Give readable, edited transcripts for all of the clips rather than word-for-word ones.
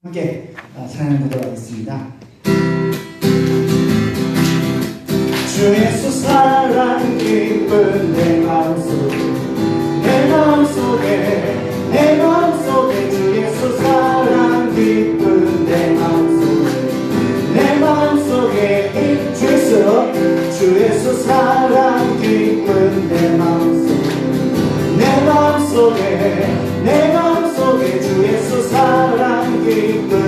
함께 찬양해보도록 하겠습니다. 주 예수 사랑 기쁜 내 마음속에 주 예수 사랑 기쁜 내 마음속에 주 예수 사랑 기쁜 내 마음속에 주 예수 사랑 기쁜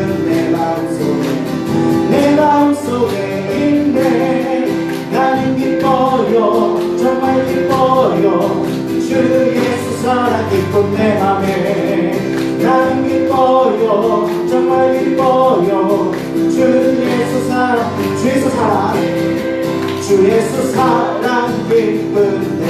내 마음속에 있네. 나는 기뻐요, 정말 기뻐요. 주 예수 사랑 기쁜 내 맘에 나는 기뻐요, 정말 기뻐요. 주 예수 사랑 기쁜 내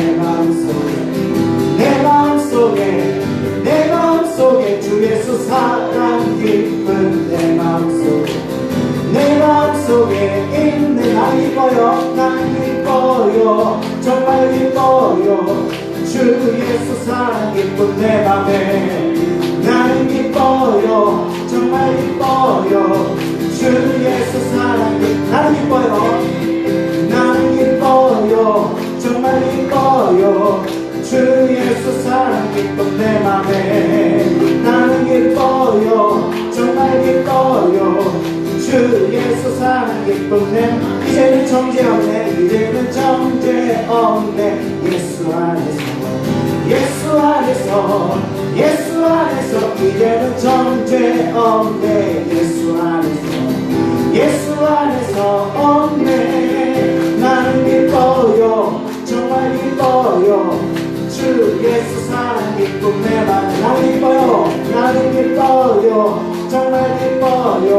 마음속에 주 예수 사랑 기쁜 내 마음속에 있네. 나는 기뻐요, 정말 기뻐요. 주 예수 사랑 기쁜 내 맘에 나는 기뻐요, 정말 기뻐요. 주 예수 사랑 나는 기뻐요, 정말 기뻐요. 주 예수 사랑 기쁜 내 맘에 나는 기뻐요, 정말 기뻐요. 주 예수 사랑 기쁜 내 이제는 정죄 없네. 예수 안에서 이제는 정죄 없네. 예수 안에서 없네. 나는 기뻐요, 정말 기뻐요. 주 예수 사랑 기쁜 내 맘 나는 기뻐요, 정말 기뻐요.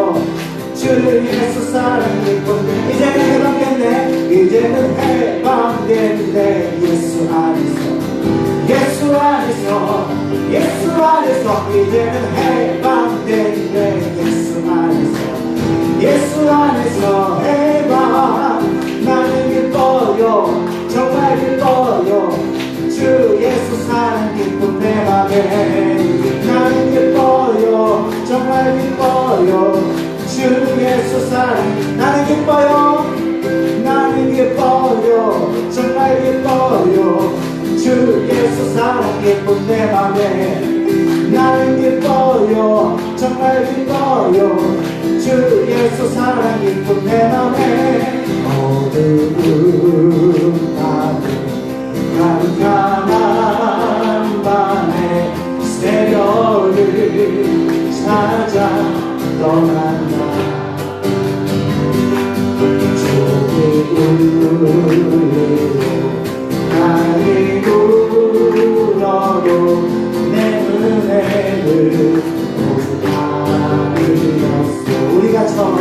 주 예수 사랑 기쁜 이제는 해방됐네. 예수 안에서 이제는 해방됐네. 예수 안에서 해방. 나는 기뻐요, 정말 기뻐요. 주 예수 사랑 기쁜 내 맘에 나는 기뻐요, 정말 기뻐요. 주 예수 사랑 나는 기뻐요, 정말 기뻐요. 주 예수 사랑 기쁜 내 맘에 나는 기뻐요, 정말 기뻐요. 주 예수 사랑 기쁜 내 맘에 어두운 밤에 깜깜한 밤에 새벽을 찾아 떠난다. 나를 불러도 내 은혜를 모두 다 잃었어. 우리가 처음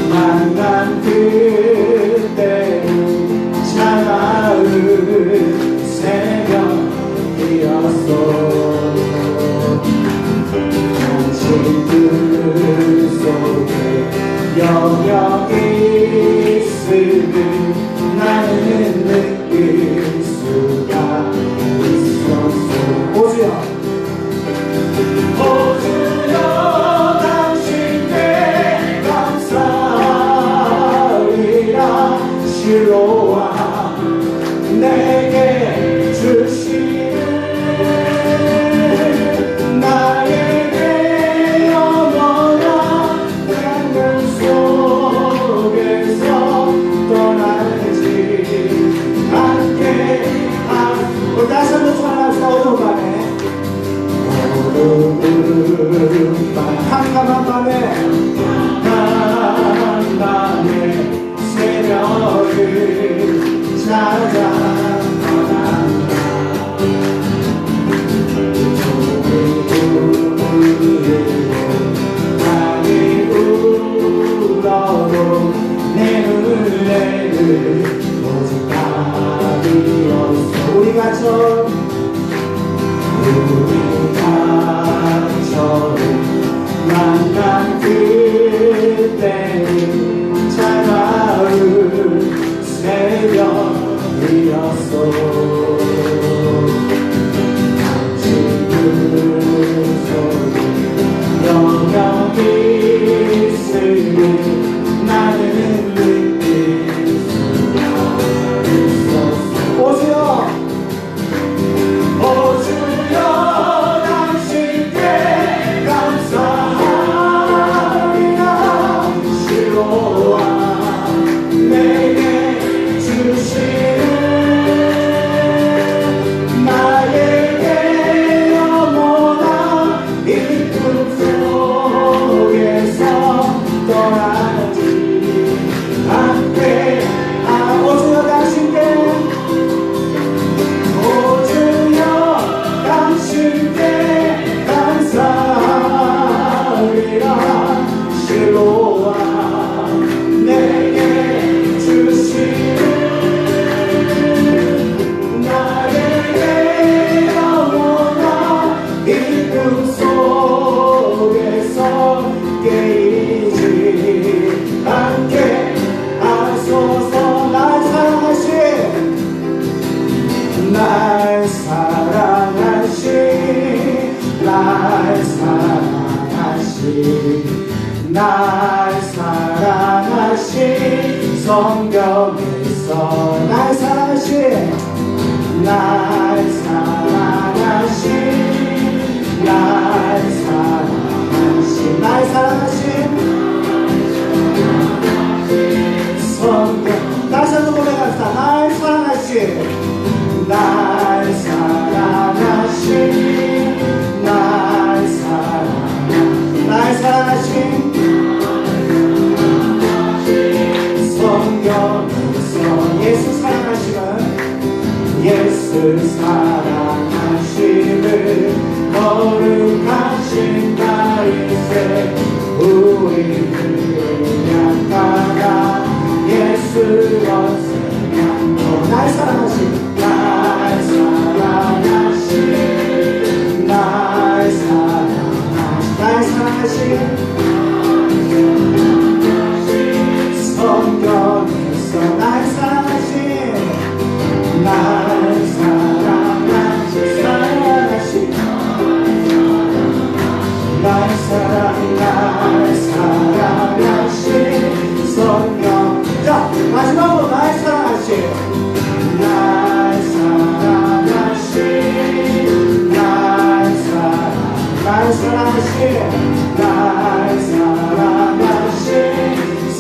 만난 그때는 차가운 새벽이었어. 당신들 속에 영영 있음을 나는 느낄 수가 있었어. 오주여 당신께 감사하리라. 실로와 내게 주시는 나에게 영원한 생명 속에서 떠나지 않게 다시 한번 찬양합시다. 어두운 밤 캄캄한 밤에 새벽을 찾아 떠난다. 나를 울어도 내 은혜를 오직 다 잃었어. 우리가 처음 만난 그때는 차가운 새벽이었어. 날 사랑하신 성경에서 날 사랑하신 날 사랑하신 날 사랑하신 날 사랑하신 성경 다시 한번 고백합시다. 날 사랑하신 날 사랑하신 날 사랑하신 성경에서 예수 사랑하시는 예수 사랑하시는 거룩하신 나일세 우리를 향하라 예수 원생양도 날 사랑하신 날 사랑하신 날 사랑하신 성경에서 날 사랑하신 날 사랑하신 날 사랑하신 성경 자 마지막으로 날 사랑하신 날 사랑하신 날 사랑하신 날 사랑하신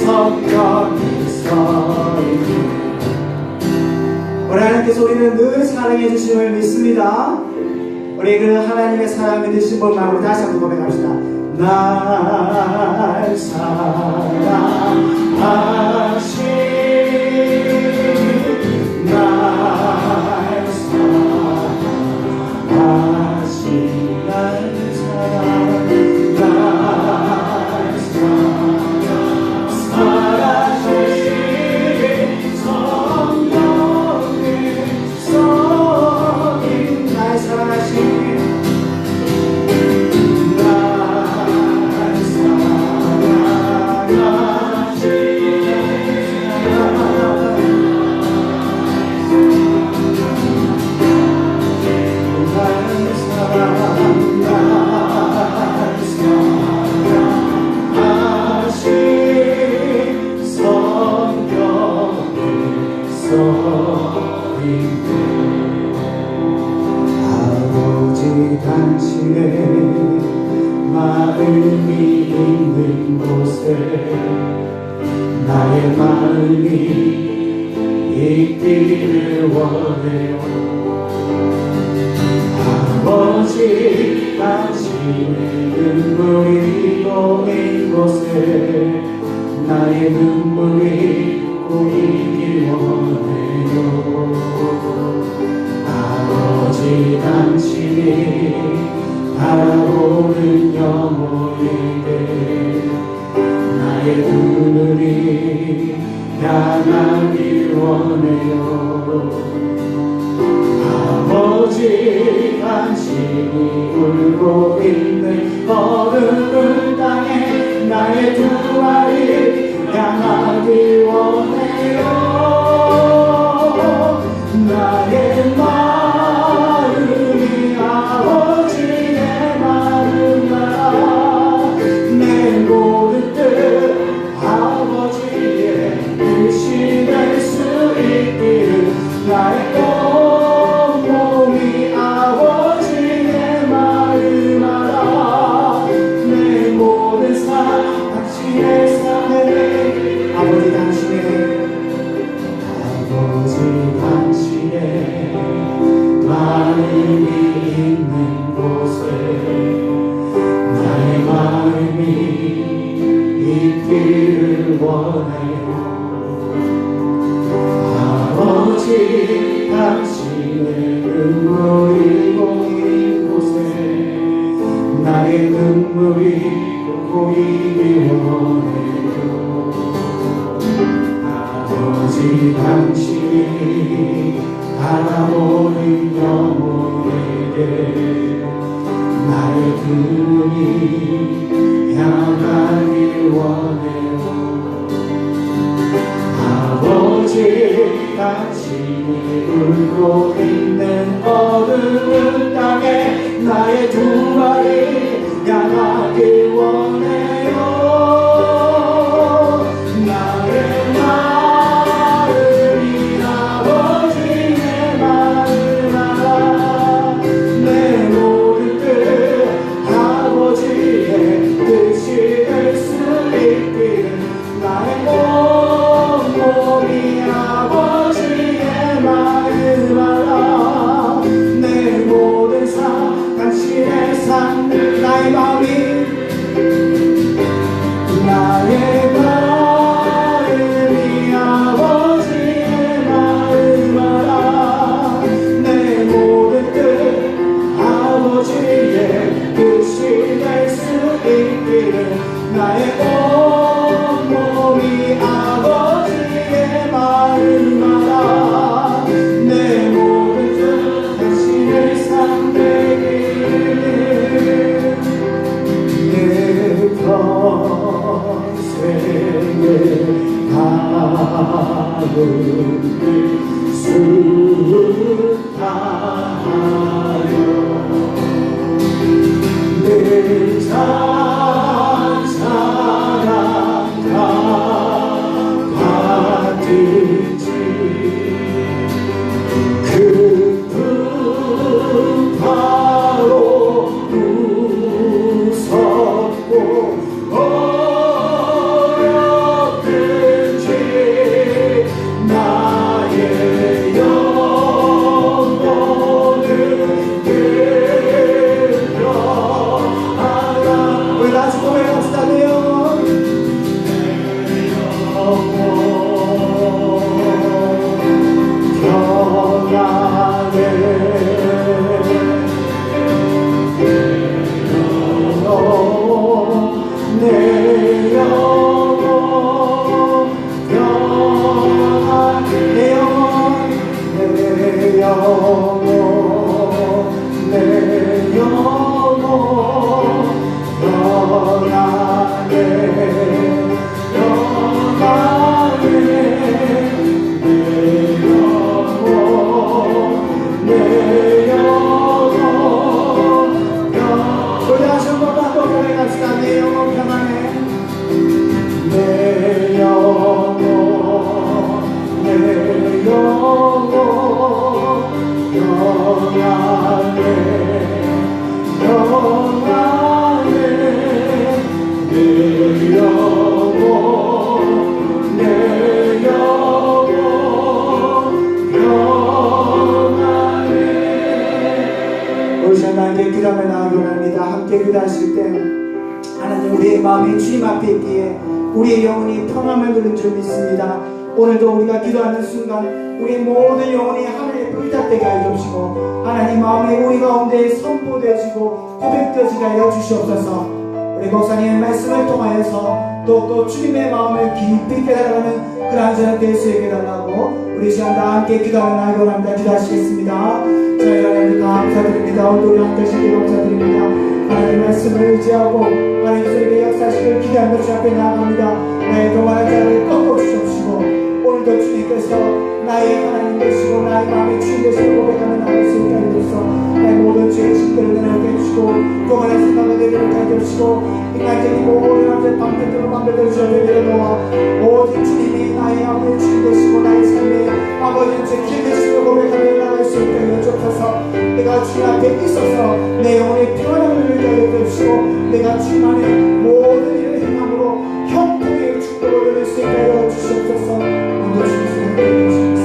성경에서 우리 하나님께서 우리는 늘 사랑해 주심을 믿습니다. 우리 그 하나님의 사랑 믿으신 분 마음으로 다시 한번 고백합시다. 날 사랑하신 날 사랑하신 날 아버지 당신의 마음이 있는 곳에 나의 마음이 있기를 원해요. 아버지 당신의 눈물이 고인 곳에 나의 눈물이 고이길 원해요. 아버지 당신이 바라보는 영혼에게 나의 눈물이 향하길 원해요. 아버지 당신이 울고 있는 어둠을 땅에 나의 두 알이 향하길 원해요. 나의 마음이 아버지 내 마음아 내 모든 뜻 아버지의 뜻이 될 수 있기를 나의 온몸이 아버지 내 마음 알아 내 모든 삶 당신의 삶에 아버지 당신의 마음이 있는 곳에 나의 마음이 있기를 원해요. 아버지 당신의 눈물이 고인 곳에 나의 눈물이 고이길 원해요. 아버지 당신이 바라보는 영혼에게 나의 두 눈이 향하길 원해요. 아버지 당신이 울고 있는 어두운 땅에 나의 두 발이 향하길 원해요. 하나님께 기도하며 나아가려 합니다. 함께 기도하실 때 하나님 우리의 마음이 주님 앞에 있기에 우리의 영혼이 평안을 누린 줄 믿습니다. 오늘도 우리가 기도하는 순간 우리의 모든 영혼이 하늘에 불닭되게 하여 주시고 하나님 마음에 우리 가운데 선포되어지고 고백되어지게 하여 주시옵소서. 우리 목사님의 말씀을 통하여서 또 주님의 마음을 깊이 깨달아가는 그러한 저녁 될 수 있게 달라고 우리 시간 다 함께 기도하며 나아가려 합니다. 기도하시겠습니다. 저희 하나님 감사드립니다. 오늘 우리 함께 하시길 감사드립니다. 하나님 말씀을 의지하고 하나님 저에게 역사하시길 기대하며 주 앞에 나아갑니다. 나의 동안한 자를 꺾어주시옵시고 오늘도 주님께서 나의 하나님 되시고 나의 마음의 주인 되시고 고백하며 나갈 수 있게 해주소서. 나의 모든 죄의 짐들을 내려오게 해주시고 동안의 생각을 내려오게 해주시고 인간적인 모든 남자의 방패들로 만들어 주셔야 내려놓아 오직 주님이 나의 아버지의 주인 되시고 나의 삶의 아버지의 길 되시고 고백하며 나갈 수 있게 해주소서. 내가 주님 앞에 있어서 내 영혼의 평안함을 누리게 하여 주시고 내가 주님 안에 모든 일을 행함으로 형통의 축복을 누릴 수 있게 하여 주시옵소서. 오늘 주님의 함께 해주시옵소서.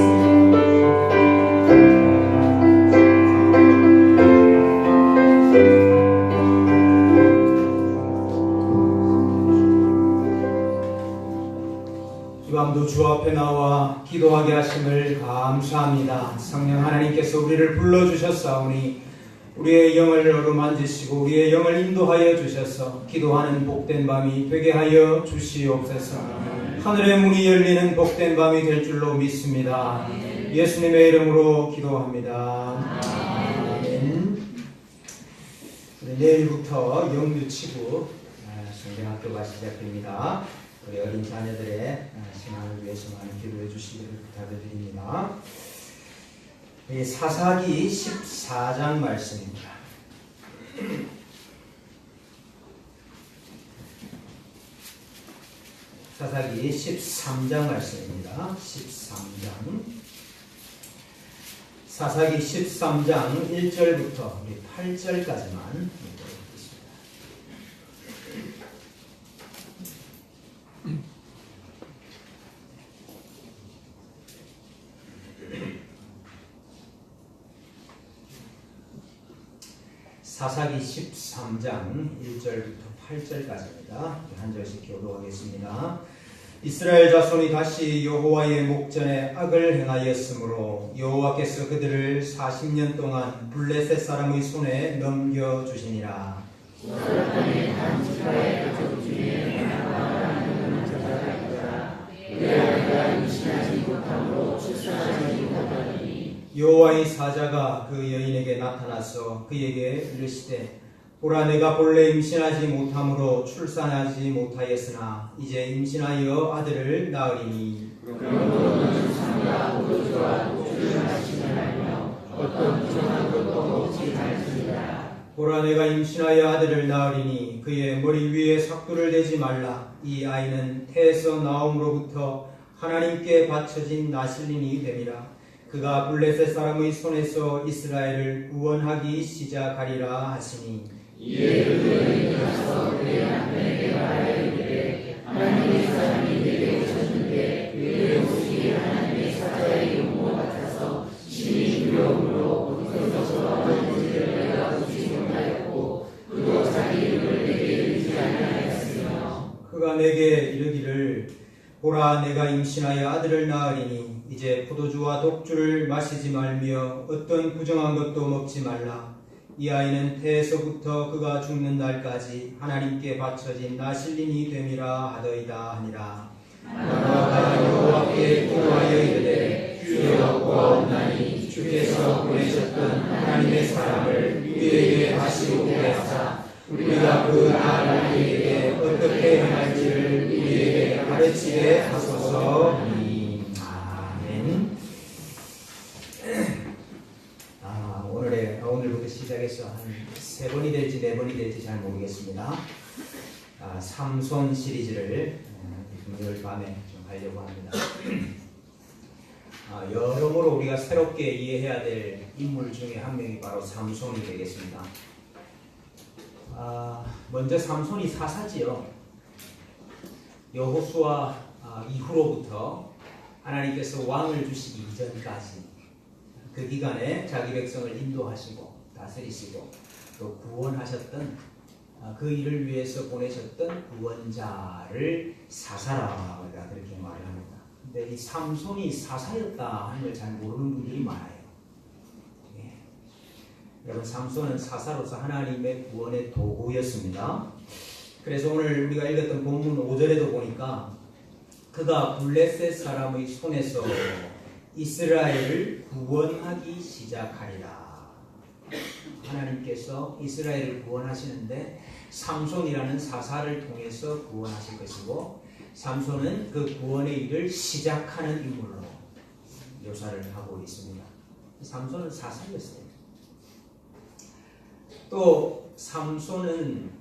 이 밤도 주 앞에 나와 기도하게 하심을 감사합니다. 성령 하나님께서 우리를 불러주셨사오니 우리의 영을 어루만지시고 우리의 영을 인도하여 주셔서 기도하는 복된 밤이 되게 하여 주시옵소서. 하늘의 문이 열리는 복된 밤이 될 줄로 믿습니다. 예수님의 이름으로 기도합니다. 아멘. 내일부터 영유치부 성경학교가 시작됩니다. 우리 어린 자녀들의 신앙을 위해서 많은 기도해 주시기를 부탁드립니다. 사사기 14장 말씀입니다. 사사기 13장 말씀입니다. 13장. 사사기 13장 1절부터 8절까지만 사사기 13장 1절부터 8절까지입니다. 한 절씩 교도하겠습니다. 이스라엘 자손이 다시 여호와의 목전에 악을 행하였으므로 여호와께서 그들을 40년 동안 블레셋 사람의 손에 넘겨주시니라. 여호와의 사자가 그 여인에게 나타나서 그에게 이르시되 보라 내가 본래 임신하지 못함으로 출산하지 못하였으나 이제 임신하여 아들을 낳으리니 그러므로는 상과 포도주와 독주를 마시면 알며 어떤 부정한 것도 먹지 말지니라. 보라 내가 임신하여 아들을 낳으리니 그의 머리 위에 삭도를 대지 말라. 이 아이는 태에서 나옴으로부터 하나님께 바쳐진 나실린이 됨이라. 그가 블레셋 사람의 손에서 이스라엘을 구원하기 시작하리라 하시니 이에 그 여인이 가서 그의 남편에게 말하이르되 하나님의 사람이 내게 오셨는데 그의 모습이 하나님의 사자의 용모 같아서 심히 두려움으로 어디서 왔는지를 내가 보지 못하였고 그도 자기 이름을 내게 이르지 아니하였으며 그가 내게 이르기를 보라 내가 임신하여 아들을 낳으리니 이제 포도주와 독주를 마시지 말며 어떤 부정한 것도 먹지 말라. 이 아이는 태에서부터 그가 죽는 날까지 하나님께 바쳐진 나실린이 됨이라 하더이다 하니라. 마누아가 여호와께 구하여 이르되 주여 구하옵나니 주께서 보내셨던 하나님의 사람을 우리에게 다시 오게 하사 우리가 그 나을 아이에게 어떻게 행할지를 우리에게 가르치게 하소서 하니. 아멘. 오늘부터 시작해서 한 3번이 될지 4번이 될지 잘 모르겠습니다. 삼손 시리즈를 금요일 밤에 좀 하려고 합니다. 여러모로 우리가 새롭게 이해해야 될 인물 중에 한 명이 바로 삼손이 되겠습니다. 먼저 삼손이 사사지요. 여호수아 이후로부터 하나님께서 왕을 주시기 이전까지 그 기간에 자기 백성을 인도하시고 다스리시고 또 구원하셨던 그 일을 위해서 보내셨던 구원자를 사사라 우리가 그렇게 말을 합니다. 근데 이 삼손이 사사였다 하는 걸 잘 모르는 분들이 많아요. 예. 여러분 삼손은 사사로서 하나님의 구원의 도구였습니다. 그래서 오늘 우리가 읽었던 본문 5절에도 보니까 그가 블레셋 사람의 손에서 이스라엘을 구원하기 시작하리라. 하나님께서 이스라엘을 구원하시는데 삼손이라는 사사를 통해서 구원하실 것이고 삼손은 그 구원의 일을 시작하는 인물로 묘사를 하고 있습니다. 삼손은 사사였어요. 또 삼손은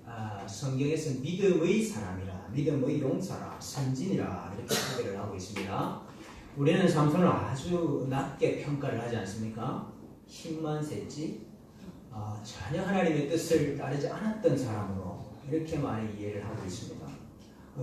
성경에서 믿음의 사람이라, 믿음의 용사라, 선진이라 이렇게 소개를 하고 있습니다. 우리는 삼손을 아주 낮게 평가를 하지 않습니까? 힘만 셌지 전혀 하나님의 뜻을 따르지 않았던 사람으로 이렇게 많이 이해를 하고 있습니다.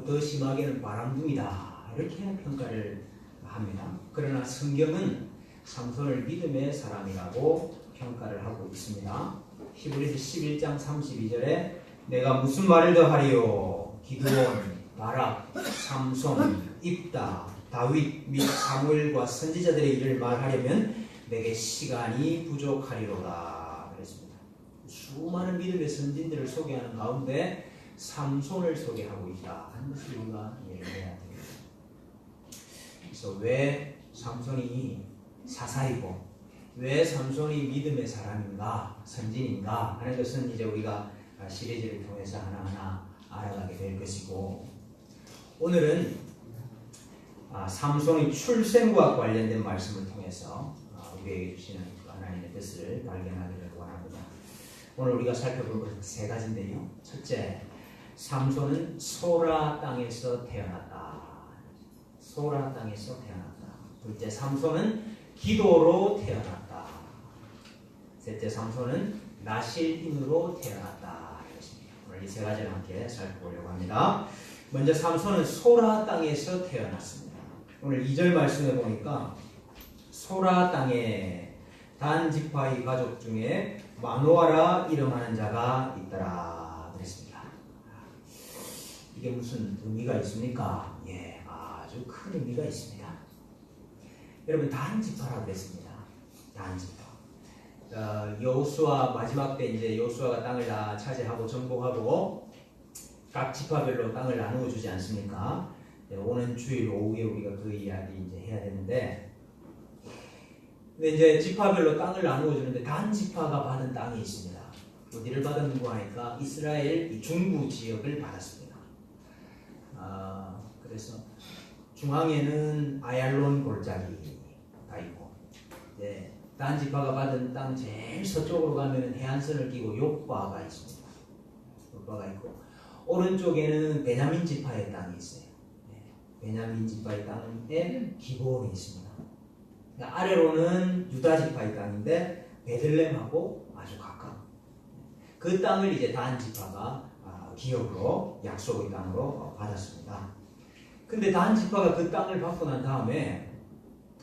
더 심하게는 바람둥이다 이렇게 평가를 합니다. 그러나 성경은 삼손을 믿음의 사람이라고 평가를 하고 있습니다. 히브리서 11장 32절에 내가 무슨 말을 더 하리요? 기드온, 바락, 삼손, 입다, 다윗 및 사무엘과 선지자들의 일을 말하려면 내게 시간이 부족하리로다 그랬습니다. 수많은 믿음의 선진들을 소개하는 가운데 삼손을 소개하고 있다 하는 것을 우리가 이해를 해야 됩니다. 그래서 왜 삼손이 사사이고 왜 삼손이 믿음의 사람인가 선진인가 하는 것은 이제 우리가 시리즈를 통해서 하나하나 알아가게 될 것이고 오늘은 삼손의 출생과 관련된 말씀을 통해서 우리에게 주시는 하나님의 뜻을 발견하기를 원합니다. 오늘 우리가 살펴볼 것은 3가지인데요. 첫째, 삼손은 소라 땅에서 태어났다. 소라 땅에서 태어났다. 둘째, 삼손은 기도로 태어났다. 셋째, 삼손은 나실인으로 태어났다. 오늘 이 3가지를 함께 살펴보려고 합니다. 먼저 삼손은 소라 땅에서 태어났습니다. 오늘 2절 말씀에 보니까 소라 땅에 단 지파의 가족 중에 마노아라 이름하는 자가 있더라 그랬습니다. 이게 무슨 의미가 있습니까? 예, 아주 큰 의미가 있습니다. 여러분 단 지파라고 그랬습니다. 단 지파. 여호수아 마지막 때 이제 여호수아가 땅을 다 차지하고 정복하고 각 지파별로 땅을 나누어 주지 않습니까? 오는 주일 오후에 우리가 그 이야기 이제 해야 되는데 근데 이제 지파별로 땅을 나누어 주는데 단 지파가 받은 땅이 있습니다. 어디를 받았는고 하니까 이스라엘 이 중부 지역을 받았습니다. 그래서 중앙에는 아얄론 골짜기가 있고, 단 지파가 받은 땅 제일 서쪽으로 가면은 해안선을 끼고 욥바가 있습니다. 욥바가 있고, 오른쪽에는 베냐민 지파의 땅이 있어요. 베냐민 지파의 땅에 기브온이 있습니다. 그러니까 아래로는 유다 지파의 땅인데 베들레헴하고 아주 가까운 그 땅을 이제 단 지파가 기업으로 약속의 땅으로 받았습니다. 근데 단 지파가 그 땅을 받고 난 다음에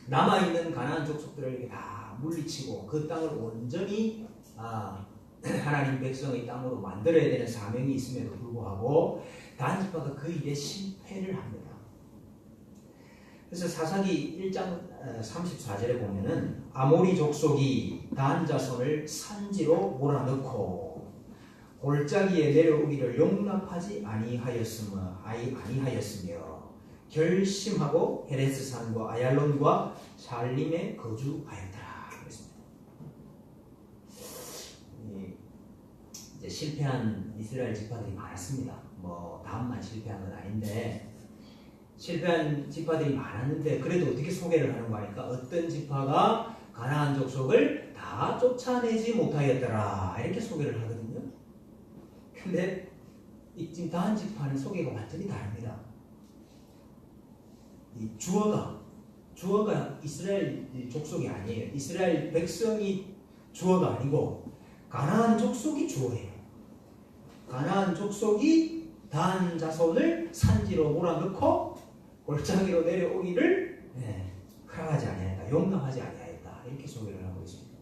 남아있는 가나안 족속들을 이렇게 다 물리치고 그 땅을 온전히 하나님 백성의 땅으로 만들어야 되는 사명이 있음에도 불구하고 단 지파가 그 일에 실패를 합니다. 그래서 사사기 1장 34절에 보면은 아모리 족속이 단 자손을 산지로 몰아넣고 골짜기에 내려오기를 용납하지 아니하였으며 결심하고 헤레스 산과 아얄론과 살림에 거주하였더라. 그랬습니다. 이제 실패한 이스라엘 지파들이 많았습니다. 뭐 다음만 실패한 건 아닌데 실패한 지파들이 많았는데 그래도 어떻게 소개를 하는 거 하니까 어떤 지파가 가나안 족속을 다 쫓아내지 못하였더라 이렇게 소개를 하거든요. 근데 지금 다한 지파는 소개가 완전히 다릅니다. 이 주어가 이스라엘 족속이 아니에요. 이스라엘 백성이 주어가 아니고 가나안 족속이 주어예요. 가나안 족속이 단 자손을 산지로 몰아넣고 골짜기로 내려오기를 허락하지 아니하였다, 용납하지 아니하였다 이렇게 소개를 하고 있습니다.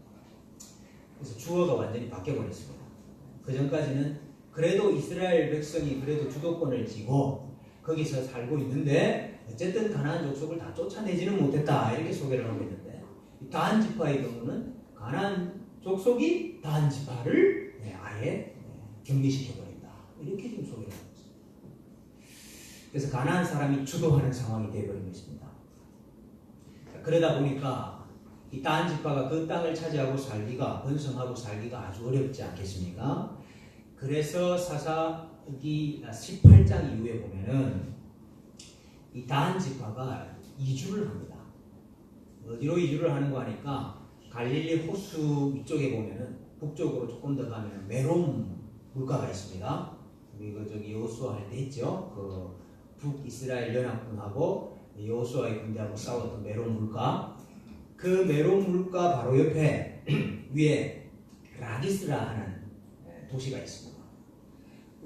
그래서 주어가 완전히 바뀌어버렸습니다. 그 전까지는 그래도 이스라엘 백성이 그래도 주도권을 쥐고 거기서 살고 있는데 어쨌든 가나안 족속을 다 쫓아내지는 못했다 이렇게 소개를 하고 있는데 다한 지파의 경우는 가나안 족속이 다한 지파를 아예 격리시켜버린다 이렇게 지금 소개를 하고 있습니다. 그래서 가나안 사람이 주도하는 상황이 되어버린 것입니다. 그러다 보니까 이 다한 지파가 그 땅을 차지하고 살기가 번성하고 살기가 아주 어렵지 않겠습니까? 그래서 사사기 18장 이후에 보면은 이 다한 지파가 이주를 합니다. 어디로 이주를 하는 거 하니까 갈릴리 호수 위쪽에 보면은 북쪽으로 조금 더 가면 메롬 물가가 있습니다. 우리 저기 여호수아 할 때 했죠. 그 북이스라엘 연합군하고 여호수아의 군대하고 싸웠던 메롬 물가. 그 메롬 물가 바로 옆에 위에 라기스라 하는 도시가 있습니다.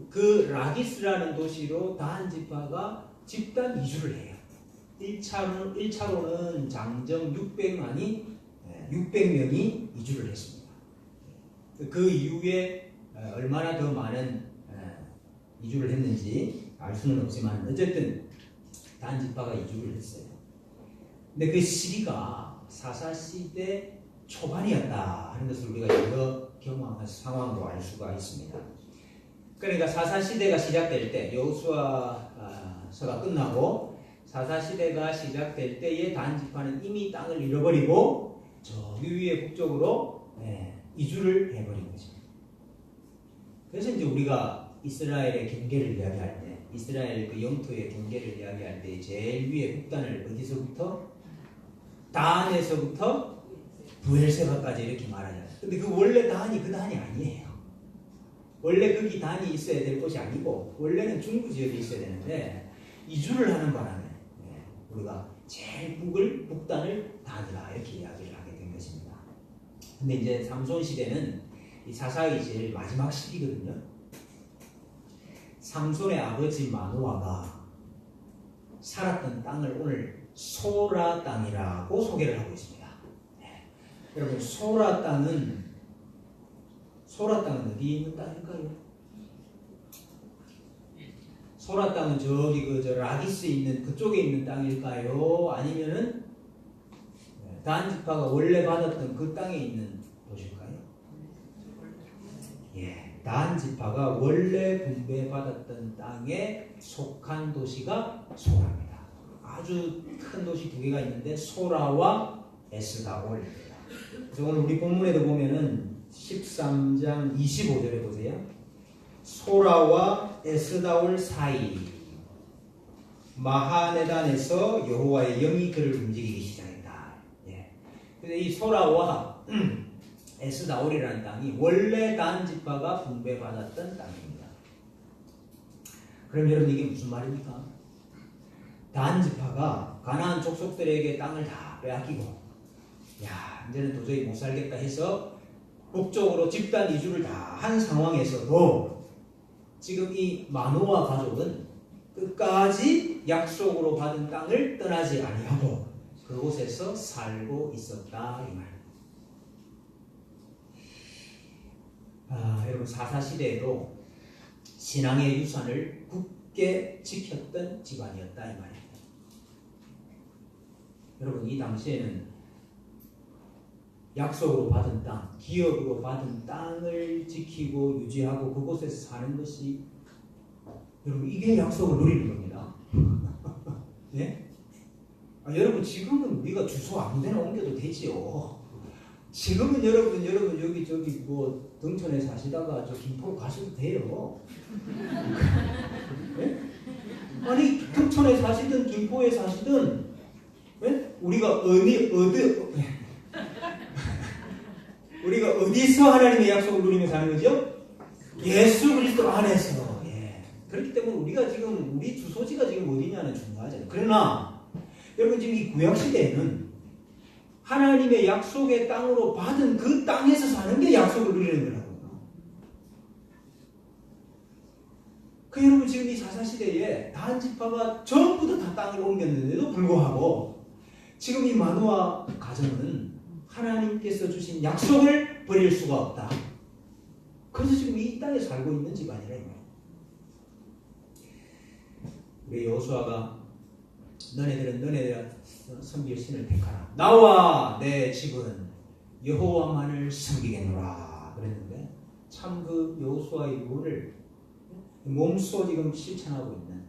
그 라기스라는 도시로 다한 지파가 집단 이주를 해요. 1차로는 장정 600명이 이주를 했습니다. 그 이후에 얼마나 더 많은 이주를 했는지 알 수는 없지만 어쨌든 다한 지파가 이주를 했어요. 근데 그 시기가 사사시대 초반이었다 하는 것을 우리가 여러 경험한 상황으로 알 수가 있습니다. 그러니까 사사시대가 시작될 때 여호수아서가 끝나고 사사시대가 시작될 때의 단 지파는 이미 땅을 잃어버리고 저기 위에 북쪽으로 이주를 해버린 거죠. 그래서 이제 우리가 이스라엘의 경계를 이야기할 때 이스라엘 그 영토의 경계를 이야기할 때 제일 위에 북단을 어디서부터? 단에서부터 부엘세바까지 이렇게 말하잖아요. 근데 그 원래 단이 그 단이 아니에요. 원래 거기 단이 있어야 될 곳이 아니고 원래는 중부 지역에 있어야 되는데 이주를 하는 바람에 우리가 제일 북단을 단이라 이렇게 이야기를 하게 된 것입니다. 근데 이제 삼손 시대는 이 사사의 제일 마지막 시기거든요. 삼손의 아버지 마노아가 살았던 땅을 오늘 소라 땅이라고 소개를 하고 있습니다. 여러분 소라 땅은 어디에 있는 땅일까요? 소라 땅은 저기 저 라기스에 있는 그쪽에 있는 땅일까요? 아니면은 단 지파가 원래 받았던 그 땅에 있는 도시일까요? 단 지파가 원래 분배받았던 땅에 속한 도시가 소라입니다. 아주 큰 도시 두 개가 있는데 소라와 에스다올입니다. 그래서 오늘 우리 본문에도 보면은 13장 25절에 보세요. 소라와 에스다올 사이 마하네단에서 여호와의 영이 그를 움직이기 시작했다. 예. 근데 이 소라와 에스다올이라는 땅이 원래 단 지파가 분배받았던 땅입니다. 그럼 여러분 이게 무슨 말입니까? 단 지파가 가나안 족속들에게 땅을 다 빼앗기고, 야 이제는 도저히 못 살겠다 해서 법적으로 집단 이주를 다 한 상황에서도 지금 이 마노아 가족은 끝까지 약속으로 받은 땅을 떠나지 아니하고 그곳에서 살고 있었다 이 말입니다. 여러분 사사시대에도 신앙의 유산을 굳게 지켰던 집안이었다 이 말입니다. 여러분 이 당시에는 약속으로 받은 땅, 기업으로 받은 땅을 지키고 유지하고 그곳에서 사는 것이 여러분 이게 약속을 누리는 겁니다. 예? 여러분 지금은 우리가 주소 아무데나 옮겨도 되지요. 지금은 여러분 여기 저기 뭐 등촌에 사시다가 저 김포로 가셔도 돼요. 예? 아니 등촌에 사시든 김포에 사시든 예? 우리가 우리가 어디서 하나님의 약속을 누리며 사는 거죠? 예수 그리스도 안에서. 예. 그렇기 때문에 우리가 지금 우리 주소지가 지금 어디냐는 중요하잖아요. 그러나 여러분 지금 이 구약 시대에는 하나님의 약속의 땅으로 받은 그 땅에서 사는 게 약속을 누리는 거라고요. 그 여러분 지금 이 사사시대에 단 지파가 전부 다 땅을 옮겼는데도 불구하고 지금 이 마노아 가정은 하나님께서 주신 약속을 버릴 수가 없다. 그래서 지금 이 땅에 살고 있는 집안이라 이 말이에요. 우리 여호수아가 너네들은 너네들 섬길 신을 택하라. 나와 내 집은 여호와만을 섬기겠노라 그랬는데 참 그 여호수아의 유언을 몸소 지금 실천하고 있는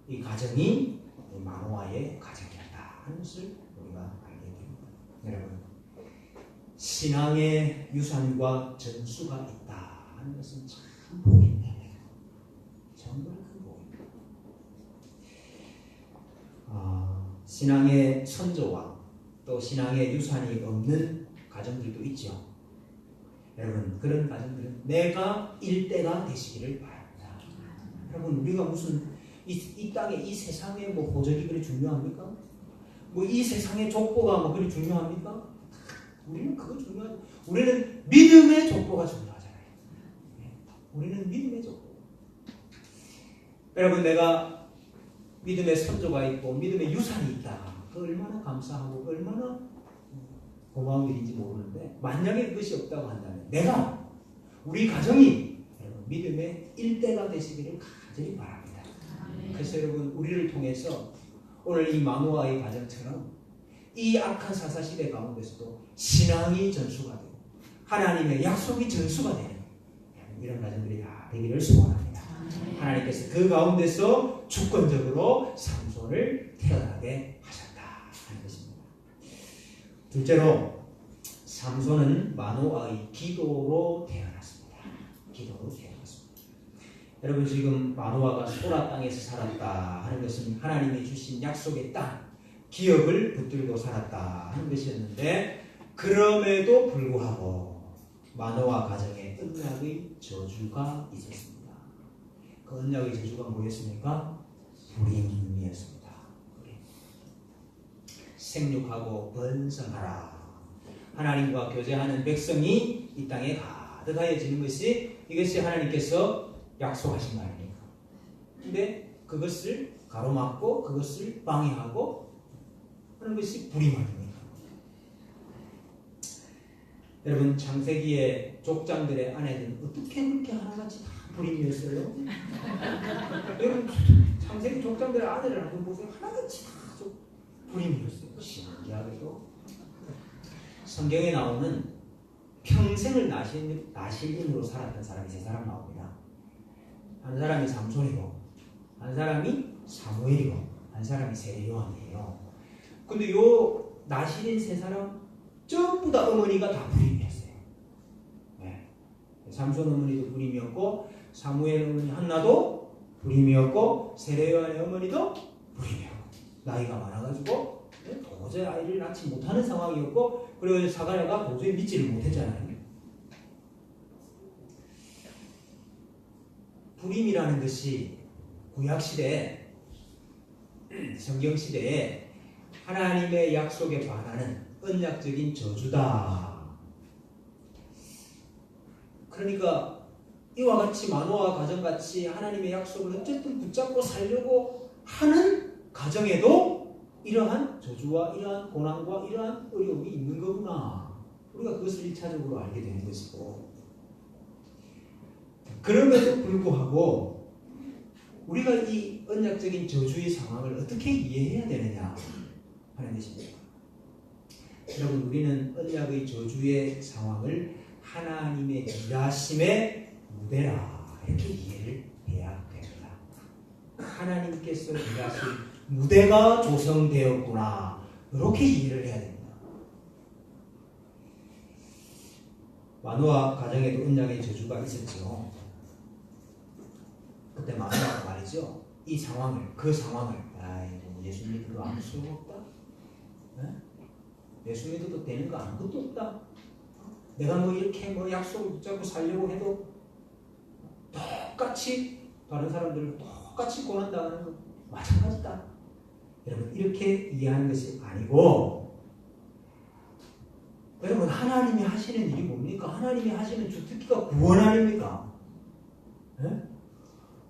이 가정이 마노아의 가정이었다 하는 것을 우리가 알게 됩니다. 여러분 신앙의 유산과 전수가 있다 하는 것은 참 복입니다. 정말 큰 복입니다. 신앙의 선조와 또 신앙의 유산이 없는 가정들도 있죠. 여러분 그런 가정들은 내가 일대가 되시기를 바랍니다. 여러분 우리가 무슨 이 땅에 이 세상에 뭐 보적이 그리 중요합니까? 뭐 이 세상의 족보가 뭐 그리 중요합니까? 우리는 그거 중요하죠. 우리는 믿음의 족보가 중요하잖아요. 우리는 믿음의 족보. 여러분 내가 믿음의 선조가 있고 믿음의 유산이 있다. 그 얼마나 감사하고 얼마나 고마운 일인지 모르는데 만약에 그것이 없다고 한다면 내가 우리 가정이 믿음의 일대가 되시기를 간절히 바랍니다. 그래서 여러분 우리를 통해서 오늘 이 마노아의 가정처럼 이 악한 사사시대 가운데서도 신앙이 전수가 되고 하나님의 약속이 전수가 되는 이런 가정들이 다 되기를 소원합니다. 하나님께서 그 가운데서 주권적으로 삼손을 태어나게 하셨다 하는 것입니다. 둘째로 삼손은 마노아의 기도로 태어났습니다. 기도로 태어났습니다. 여러분 지금 마노아가 소라 땅에서 살았다 하는 것은 하나님이 주신 약속의 땅 기업을 붙들고 살았다 하는 것이었는데 그럼에도 불구하고 마노아 가정에 언약의 저주가 있었습니다. 그 언약의 저주가 뭐였습니까? 불임이었습니다. 생육하고 번성하라. 하나님과 교제하는 백성이 이 땅에 가득하여지는 것이 이것이 하나님께서 약속하신 거 아닙니까? 근데 그것을 가로막고 그것을 방해하고 하는 것이 불임 아닙니까? 여러분 창세기의 족장들의 아내들은 어떻게 그렇게 하나같이 다 불임이었어요? 여러분 창세기 족장들의 아내를 한번 보세요. 하나같이 다 불임이었어요. 신기하게도 성경에 나오는 평생을 나실인으로 살았던 사람이 세 사람 나옵니다. 한 사람이 삼손이고 한 사람이 사무엘이고 한 사람이 세례요한이에요. 근데 요 나실인 세 사람 전부 다 어머니가 다 불임이었어요. 네. 삼손 어머니도 불임이었고 사무엘 어머니 한나도 불임이었고 세례요한의 어머니도 불임이었고 나이가 많아가지고 도저히 아이를 낳지 못하는 상황이었고 그리고 사가랴가 도저히 믿지를 못했잖아요. 불임이라는 것이 구약시대 성경시대에 하나님의 약속에 반하는 언약적인 저주다. 그러니까 이와 같이 마노아 가정같이 하나님의 약속을 어쨌든 붙잡고 살려고 하는 가정에도 이러한 저주와 이러한 고난과 이러한 어려움이 있는 거구나. 우리가 그것을 1차적으로 알게 되는 것이고 그럼에도 불구하고 우리가 이 언약적인 저주의 상황을 어떻게 이해해야 되느냐 하는 것입니다. 여러분 우리는 언약의 저주의 상황을 하나님의 일하심의 무대라 이렇게 이해를 해야 됩니다. 하나님께서 일하신 무대가 조성되었구나 이렇게 이해를 해야 됩니다. 마노아 가정에도 언약의 저주가 있었죠. 그때 마노아가 말이죠. 이 상황을 그 상황을 예수 믿어도 아무 소용없다. 예수 믿어도 되는 거 아무것도 없다. 내가 뭐 이렇게 뭐 약속을 붙잡고 살려고 해도 똑같이 다른 사람들을 똑같이 고난당하는 거 마찬가지다. 여러분 이렇게 이해하는 것이 아니고 여러분 하나님이 하시는 일이 뭡니까? 하나님이 하시는 주특기가 구원 아닙니까?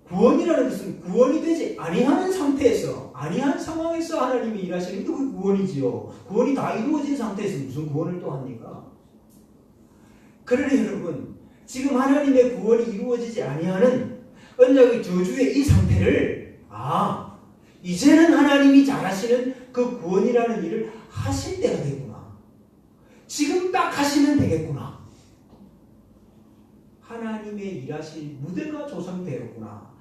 구원이라는 것은 구원이 되지 아니하는 상태에서 아니한 상황에서 하나님이 일하시는 게 그 구원이지요. 구원이 다 이루어진 상태에서 무슨 구원을 또 합니까? 그러니 여러분 지금 하나님의 구원이 이루어지지 아니하는 언약의 저주의 이 상태를 이제는 하나님이 잘하시는 그 구원이라는 일을 하실 때가 되구나. 지금 딱 하시면 되겠구나. 하나님의 일하실 무대가 조성되었구나.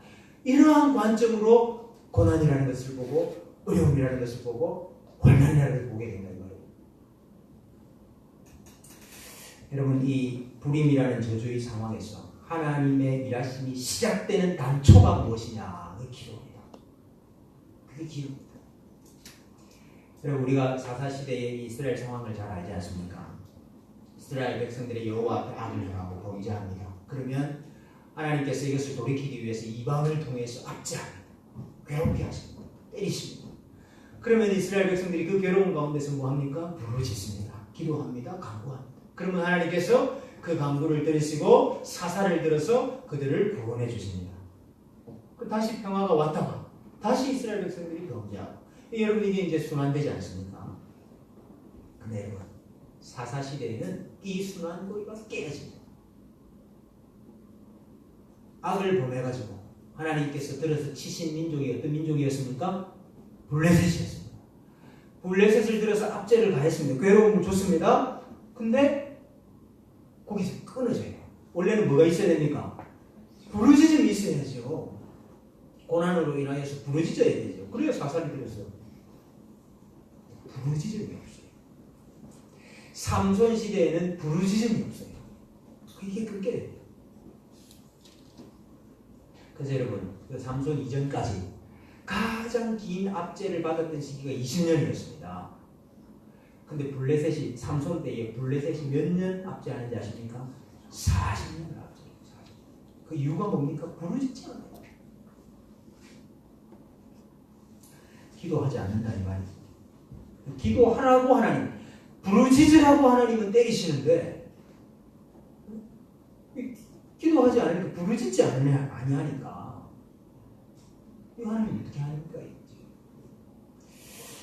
이러한 관점으로 고난이라는 것을 보고 어려움이라는 것을 보고 환난이라는 것을 보게 된다 이 말이에요. 여러분 이 불임이라는 저주의 상황에서 하나님의 일하심이 시작되는 단초가 무엇이냐? 그게 기도입니다. 그게 기도입니다. 여러분 우리가 사사시대의 이스라엘 상황을 잘 알지 않습니까? 이스라엘 백성들의 여호와 앞에 악을 행하고 범죄합니다. 그러면 하나님께서 이것을 돌이키기 위해서 이방을 통해서 압제합니다. 괴롭게 하십니다. 때리십니다. 그러면 이스라엘 백성들이 그 괴로운 가운데서 뭐합니까? 부르짖습니다. 기도합니다. 간구합니다. 그러면 하나님께서 그 간구를 들으시고 사사를 들어서 그들을 구원해 주십니다. 다시 평화가 왔다가 다시 이스라엘 백성들이 범죄하고 여러분 이게 이제 순환되지 않습니까? 근데 여러분 사사시대에는 이 순환고리가 깨어집니다. 악을 범해가지고 하나님께서 들어서 치신 민족이 어떤 민족이었습니까? 블레셋이었습니다. 블레셋을 들어서 압제를 가했습니다. 괴로움을 줬습니다. 근데 거기서 끊어져요. 원래는 뭐가 있어야 됩니까? 부르짖음이 있어야죠. 고난으로 인하여서 부르짖어야 되죠. 그래야 사사를 들어서 부르짖음이 없어요. 삼손 시대에는 부르짖음이 없어요. 이게 그렇게 돼요. 그래서 여러분 그 삼손 이전까지 가장 긴 압제를 받았던 시기가 20년이었습니다. 근데 블레셋이 삼손 때에 블레셋이 몇 년 압제하는지 아십니까? 40년을 압제해요. 그 이유가 뭡니까? 부르짖지 않아요. 기도하지 않는다 이 말이죠. 기도하라고 하나님, 부르짖으라고 하나님은 때리시는데 기도하지 않으니까 부르짖지 아니하니까 이 하나님 어떻게 하니까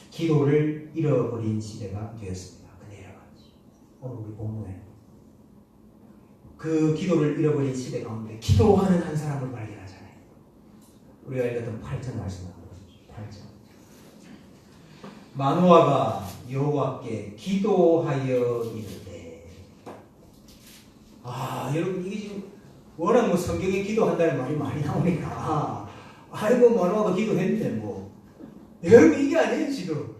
기도를 잃어버린 시대가 되었습니다. 근데 여러가지 오늘 우리 본문에 그 기도를 잃어버린 시대 가운데 기도하는 한 사람을 발견하잖아요. 우리가 읽었던 8절 말씀을 보십시오. 8절 마노아가 여호와께 기도하여 이르되 여러분 이게 지금 워낙 뭐 성경에 기도한다는 말이 많이 나오니까 아이고 마노아가 기도했는데 뭐 여러분 이게 아니에요 지금.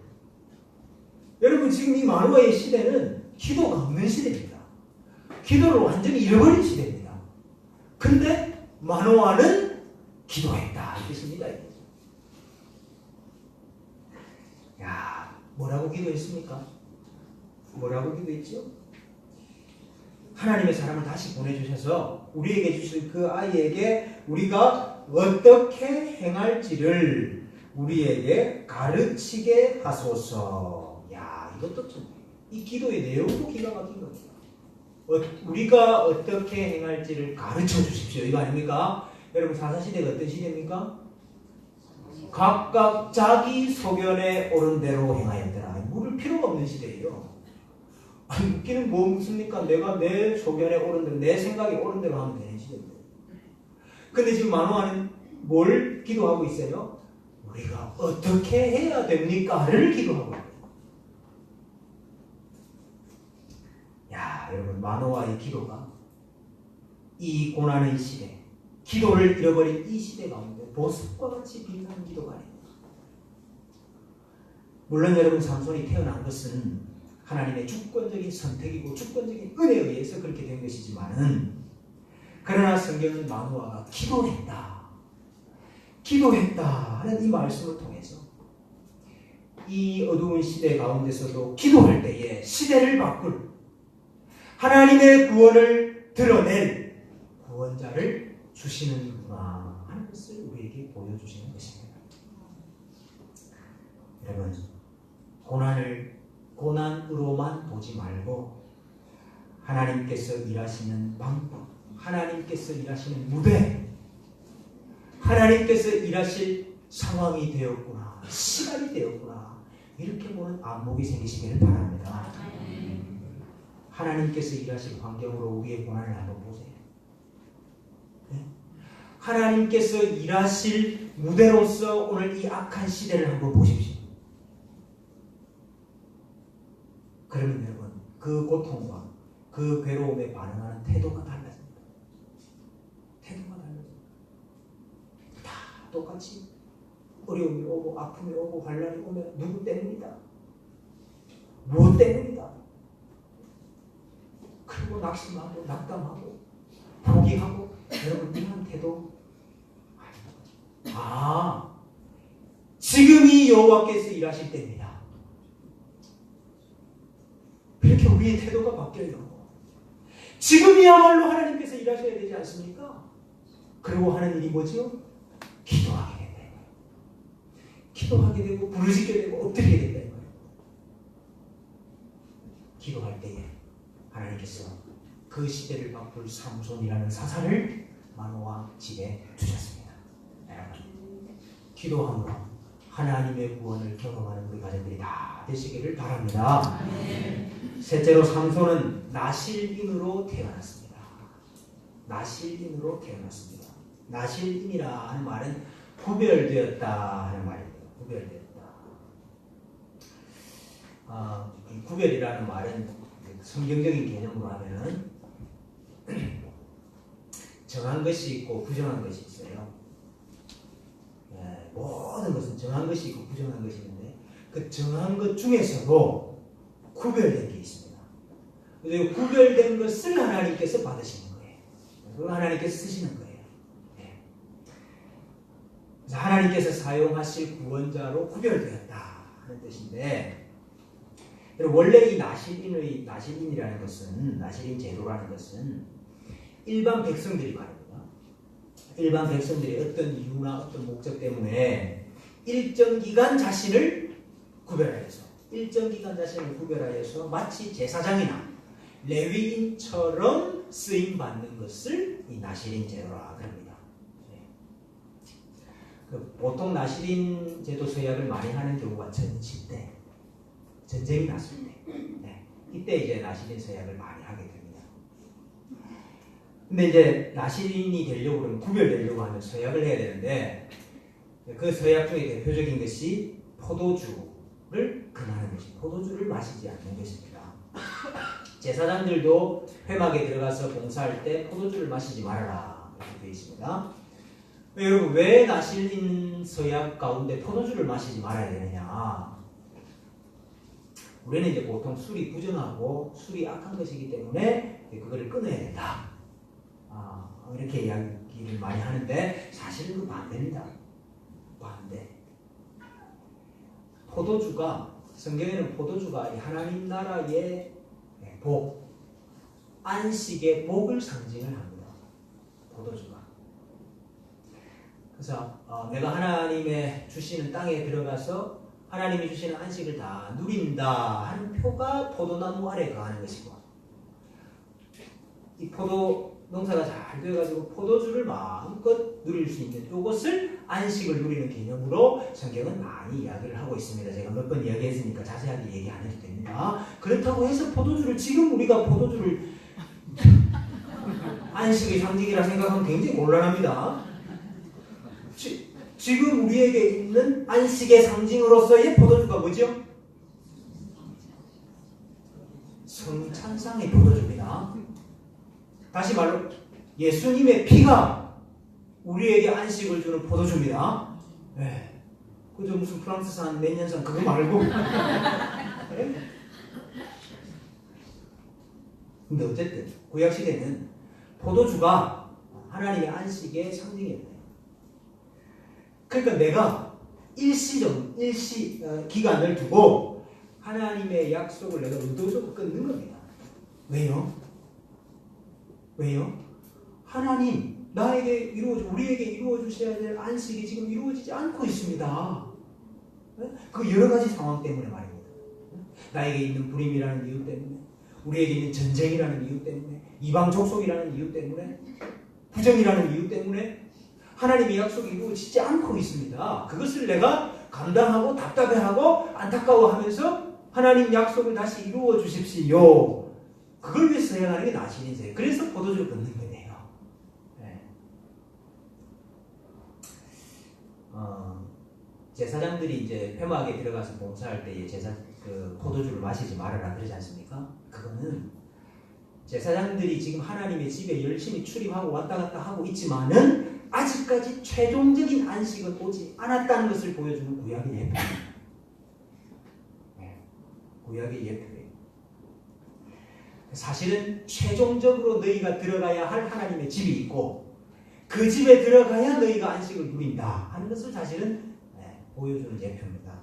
여러분 지금 이 마노아의 시대는 기도가 없는 시대입니다. 기도를 완전히 잃어버린 시대입니다. 근데 마노아는 기도했다 이 뜻입니다. 야, 뭐라고 기도했습니까? 뭐라고 기도했죠? 하나님의 사람을 다시 보내주셔서 우리에게 주실 그 아이에게 우리가 어떻게 행할지를 우리에게 가르치게 하소서. 야, 이것도 좀 이 기도의 내용도 기가 막힌 겁니다. 우리가 어떻게 행할지를 가르쳐 주십시오. 이거 아닙니까? 여러분 사사시대가 어떤 시대입니까? 각각 자기 소견에 옳은 대로 행하였더라. 물을 필요가 없는 시대예요. 아니, 웃기는 뭐 묻습니까? 내가 내 소견에 옳은 대로, 내 생각에 옳은 대로 하면 되는 시대인데. 근데 지금 마노아는 뭘 기도하고 있어요? 우리가 어떻게 해야 됩니까?를 기도하고 있어요. 야, 여러분, 마노아의 기도가 이 고난의 시대, 기도를 잃어버린 이 시대 가운데 보석과 같이 빛나는 기도가 아닙니다. 물론 여러분, 삼손이 태어난 것은 하나님의 주권적인 선택이고 주권적인 은혜에 의해서 그렇게 된 것이지만은, 그러나 성경은 마노아가 기도했다 하는 이 말씀을 통해서 이 어두운 시대 가운데서도 기도할 때에 시대를 바꿀 하나님의 구원을 드러낼 구원자를 주시는구나 하는 것을 우리에게 보여주시는 것입니다. 여러분, 고난을 고난으로만 보지 말고 하나님께서 일하시는 방법, 하나님께서 일하시는 무대, 하나님께서 일하실 상황이 되었구나, 시간이 되었구나, 이렇게 보는 안목이 생기시기를 바랍니다. 하나님께서 일하실 환경으로 우리의 고난을 한번 보세요. 네? 하나님께서 일하실 무대로서 오늘 이 악한 시대를 한번 보십시오. 그러면 여러분, 그 고통과 그 괴로움에 반응하는 태도가 달라집니다. 태도가 달라집니다. 다 똑같이 어려움이 오고 아픔이 오고 환난이 오면 누구 때문이다? 무엇 때문이다? 그리고 낙심하고 낙담하고 포기하고 여러분, 이런 태도 지금이 여호와께서 일하실 때입니다. 이렇게 우리의 태도가 바뀌어요. 지금이야말로 하나님께서 일하셔야 되지 않습니까? 그리고 하는 일이 뭐지요? 기도하게 된다. 기도하게 되고 부르짖게 되고 엎드리게 된다. 기도할 때에 하나님께서 그 시대를 바꿀 삼손이라는 사사를 마노아 집에 주셨습니다. 여러분, 기도함으로 하나님의 구원을 경험하는 우리 가정들이 다 되시기를 바랍니다. 셋째로, 삼손은 나실인으로 태어났습니다. 나실인으로 태어났습니다. 나실인이라 하는 말은 구별되었다 하는 말입니다. 구별되었다. 이 구별이라는 말은 성경적인 개념으로 하면은 정한 것이 있고 부정한 것이 있어요. 모든 것은 정한 것이 있고 부정한 것이 있는데 그 정한 것 중에서도 구별된 게 있습니다. 그래서 구별된 것을 하나님께서 받으시는 거예요. 그걸 하나님께서 쓰시는 거예요. 그래서 하나님께서 사용하실 구원자로 구별되었다 하는 뜻인데, 원래 이 나실인이라는 것은, 나실인 제도라는 것은 일반 백성들이 말입니다. 일반 백성들이 어떤 이유나 어떤 목적 때문에 일정 기간 자신을 구별하여서 마치 제사장이나 레위인처럼 쓰임 받는 것을 이 나실인 제도라 그럽니다. 보통 나실인 제도 서약을 많이 하는 경우가 전시 때, 전쟁이 났을 때, 이때 이제 나실인 서약을 많이 하게 됩니다. 근데 이제 나실인이 되려고 그러면, 구별되려고 하면 서약을 해야 되는데, 그 서약 중에 대표적인 것이 포도주를 금하는 것입니다. 포도주를 마시지 않는 것입니다. 제사장들도 회막에 들어가서 봉사할 때 포도주를 마시지 말아라 이렇게 되어 있습니다. 여러분, 왜 나실인 서약 가운데 포도주를 마시지 말아야 되느냐? 우리는 이제 보통 술이 부정하고 술이 악한 것이기 때문에 그거를 끊어야 된다. 이렇게 이야기를 많이 하는데 사실은 그 반대입니다. 반대. 포도주가 성경에는 포도주가 하나님 나라의 복, 안식의 복을 상징을 합니다. 포도주가. 그래서 내가 하나님의 주시는 땅에 들어가서 하나님이 주시는 안식을 다 누린다 하는 표가 포도나무 아래 거하는 것이고, 이 포도 농사가 잘 되어가지고 포도주를 마음껏 누릴 수 있는 이것을 안식을 누리는 개념으로 성경은 많이 이야기를 하고 있습니다. 제가 몇 번 이야기했으니까 자세하게 얘기 안 해도 됩니다. 그렇다고 해서 포도주를 지금 우리가 포도주를 안식의 상징이라 생각하면 굉장히 곤란합니다. 지금 우리에게 있는 안식의 상징으로서의 포도주가 뭐죠? 성찬상의 포도주입니다. 다시 말로 예수님의 피가 우리에게 안식을 주는 포도주입니다. 네. 그저 무슨 프랑스산 몇 년산 그거 말고. 네? 근데 어쨌든 구약시대는 포도주가 하나님의 안식의 상징이었네요. 그러니까 내가 기간을 두고 하나님의 약속을 내가 의도적으로 끊는 겁니다. 왜요? 하나님 우리에게 이루어 주셔야 될 안식이 지금 이루어지지 않고 있습니다. 그 여러 가지 상황 때문에 말입니다. 나에게 있는 불임이라는 이유 때문에, 우리에게 있는 전쟁이라는 이유 때문에, 이방 족속이라는 이유 때문에, 부정이라는 이유 때문에 하나님의 약속이 이루어지지 않고 있습니다. 그것을 내가 감당하고 답답해하고 안타까워하면서 하나님 약속을 다시 이루어 주십시오. 그걸 위해서 해야 하는 게 나신이세요. 그래서 포도주를 끊는 거예요. 네. 제사장들이 이제 회막에 들어가서 봉사할 때에 포도주를 마시지 말아라 그러지 않습니까? 그거는 제사장들이 지금 하나님의 집에 열심히 출입하고 왔다 갔다 하고 있지만은 아직까지 최종적인 안식은 오지 않았다는 것을 보여주는 구약의 예표입니다. 네. 구약의 예표예요. 사실은 최종적으로 너희가 들어가야 할 하나님의 집이 있고 그 집에 들어가야 너희가 안식을 누린다 하는 것을 사실은 보여주는 예표입니다.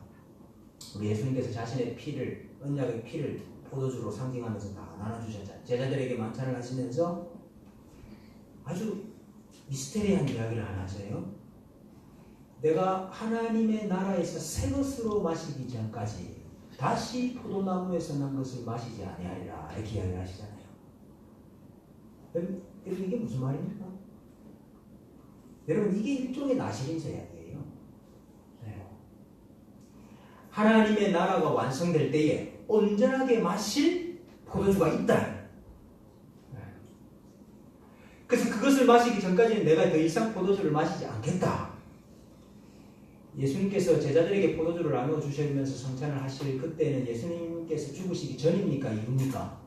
우리 예수님께서 자신의 피를, 언약의 피를 포도주로 상징하면서 다 나눠주셨잖아요. 제자들에게 만찬을 하시면서 아주 미스테리한 이야기를 하나 하세요. 내가 하나님의 나라에서 새 것으로 마시기 전까지 다시 포도나무에서 난 것을 마시지 아니하리라 이렇게 이야기를 하시잖아요. 여러분 이게 무슨 말입니까? 여러분 이게 일종의 나시린 제약이에요. 네. 하나님의 나라가 완성될 때에 온전하게 마실 포도주가 있다. 네. 그래서 그것을 마시기 전까지는 내가 더 이상 포도주를 마시지 않겠다. 예수님께서 제자들에게 포도주를 나누어 주시면서 성찬을 하실 그때는 예수님께서 죽으시기 전입니까? 이후입니까?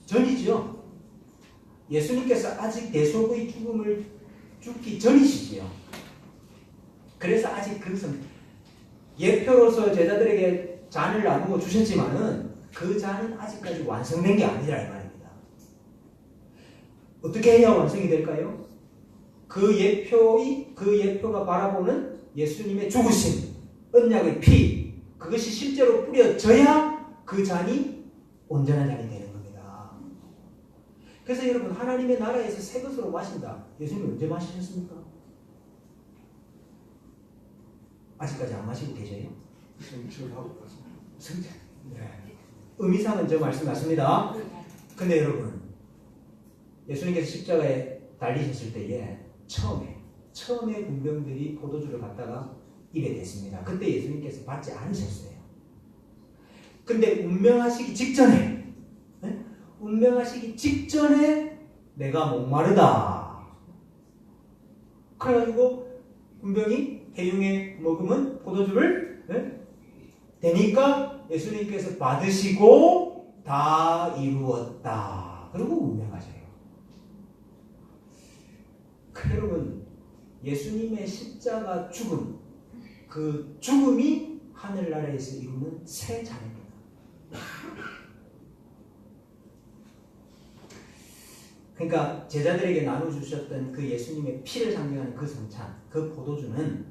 전이죠. 예수님께서 아직 대속의 죽음을 죽기 전이시지요. 그래서 아직 예표로서 제자들에게 잔을 나누어 주셨지만은 그 잔은 아직까지 완성된 게 아니라 이 말입니다. 어떻게 해야 완성이 될까요? 그 예표가 바라보는 예수님의 죽으심, 언약의 피, 그것이 실제로 뿌려져야 그 잔이 온전한 잔이 되는 겁니다. 그래서 여러분 하나님의 나라에서 새 것으로 마신다. 예수님 언제 마시셨습니까? 아직까지 안 마시고 계세요? 성취하고 가서 성취. 네. 의미상은 저 말씀 맞습니다. 근데 여러분 예수님께서 십자가에 달리셨을 때에 처음에 군병들이 포도주를 갖다가 입에 댔습니다. 그때 예수님께서 받지 않으셨어요. 근데 운명하시기 직전에 내가 목마르다. 그래가지고 군병이 해용에 머금은 포도주를 대니까 예수님께서 받으시고 다 이루었다. 그리고 운명하셔요. 여러분 예수님의 십자가 죽음, 그 죽음이 하늘나라에서 이루는 새 잔입니다. 그러니까 제자들에게 나눠주셨던 그 예수님의 피를 상징하는 그 성찬, 그 포도주는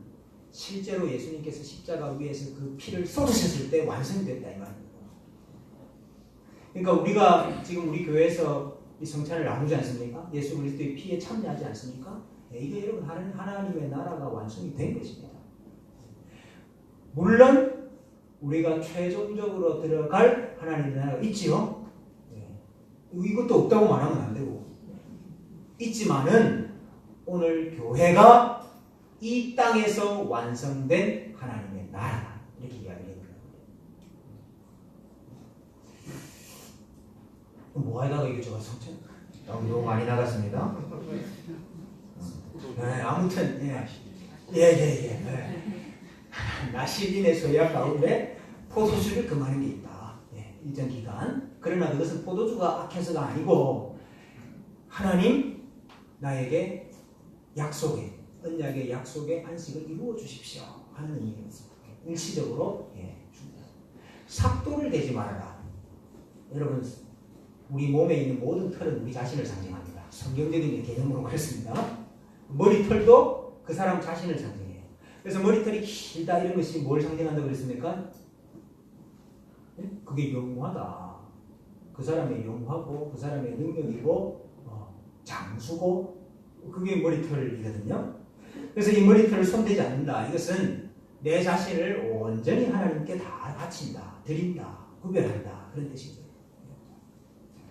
실제로 예수님께서 십자가 위에서 그 피를 쏟으셨을 때 완성이 됐다 이 말입니다. 그러니까 우리가 지금 우리 교회에서 이 성찬을 나누지 않습니까? 예수 그리스도의 피에 참여하지 않습니까? 이게 여러분 하나님의 나라가 완성이 된 것입니다. 물론 우리가 최종적으로 들어갈 하나님의 나라가 있지요. 이것도 없다고 말하면 안 되고 있지만은 오늘 교회가 이 땅에서 완성된 하나님의 나라 이렇게 이야기를 합니다. 뭐 하다가 이게 저거 성찬? 너무 많이 나갔습니다. 네, 아무튼 나시린의 소약 가운데 포도주를 금하는 게 있다. 일정 기간. 그러나 그것은 포도주가 악해서가 아니고 하나님 나에게 약속의 언약의 약속의 안식을 이루어 주십시오 하는 의미였습니다. 일시적으로 줍니다. 삭도를 대지 말아라. 여러분 우리 몸에 있는 모든 털은 우리 자신을 상징합니다. 성경적인 개념으로 그렇습니다. 머리털도 그 사람 자신을 상징해요. 그래서 머리털이 길다 이런 것이 뭘 상징한다고 그랬습니까? 그게 영화다. 그 사람의 영화고 그 사람의 능력이고 장수고 그게 머리털이거든요. 그래서 이 머리털을 손대지 않는다. 이것은 내 자신을 온전히 하나님께 다 바친다. 드린다. 구별한다. 그런 뜻이죠.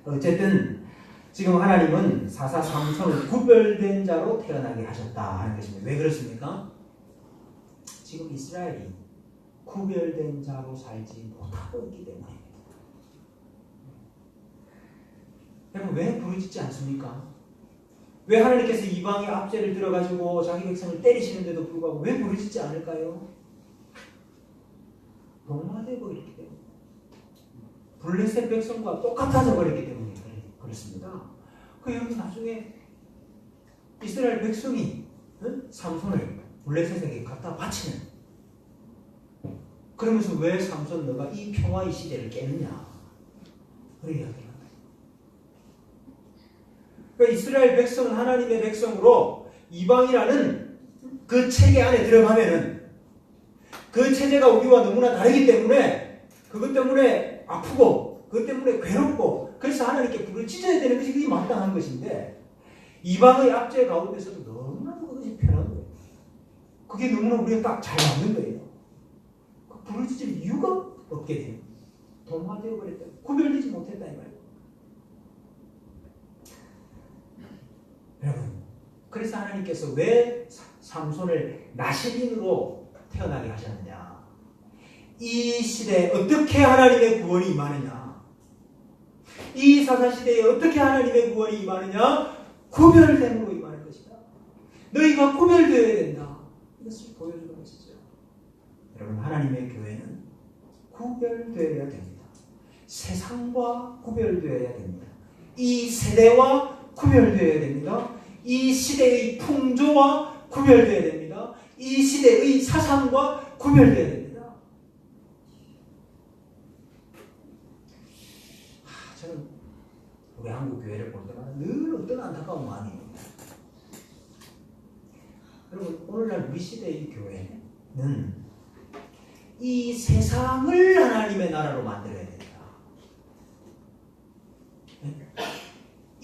어쨌든 지금 하나님은 사사삼손을 구별된 자로 태어나게 하셨다 하는 것입니다. 왜 그렇습니까? 지금 이스라엘이 구별된 자로 살지 못하고 있기 때문입니다. 여러분 왜 부르짖지 않습니까? 왜 하나님께서 이방의 압제를 들어가지고 자기 백성을 때리시는데도 불구하고 왜 부르짖지 않을까요? 동화되어 버렸기 때문에 블레셋 백성과 똑같아져 버렸기 때문에 그렇습니다. 그 여러분 나중에 이스라엘 백성이 삼손을 블레셋에게 갖다 바치는 그러면서 왜 삼손 너가 이 평화의 시대를 깨느냐 그런 이야기를 합니다. 그러니까 이스라엘 백성은 하나님의 백성으로 이방이라는 그 체계 안에 들어가면은 그 체제가 우리와 너무나 다르기 때문에 그것 때문에 아프고 그것 때문에 괴롭고 그래서 하나님께 부르짖어야 되는 것이 그게 마땅한 것인데 이방의 압제 가운데서도 너무나도 그것이 편한 거예요. 그게 너무나 우리가 딱 잘 맞는 거예요. 부르짖을 이유가 없게 돼요. 동화되어 버렸다. 구별되지 못했다 이 말이에요. 여러분 그래서 하나님께서 왜 삼손을 나시린으로 태어나게 하셨느냐. 이 시대에 어떻게 하나님의 구원이 임하느냐. 이 사사시대에 어떻게 하나님의 구원이 임하느냐. 구별됨으로 임하는 것이다. 너희가 구별되어야 된다. 이것을 보여주는 것이죠. 여러분 하나님의 교회는 구별되어야 됩니다. 세상과 구별되어야 됩니다. 이 세대와 구별되어야 됩니다. 이 시대의 풍조와 구별되어야 됩니다. 이 시대의 사상과 구별되어야 됩니다. 저는 우리 한국 교회를 볼 때마다 늘 어떤 안타까운 마음입니다. 여러분 오늘날 우리 시대의 교회는 이 세상을 하나님의 나라로 만들어야 된다.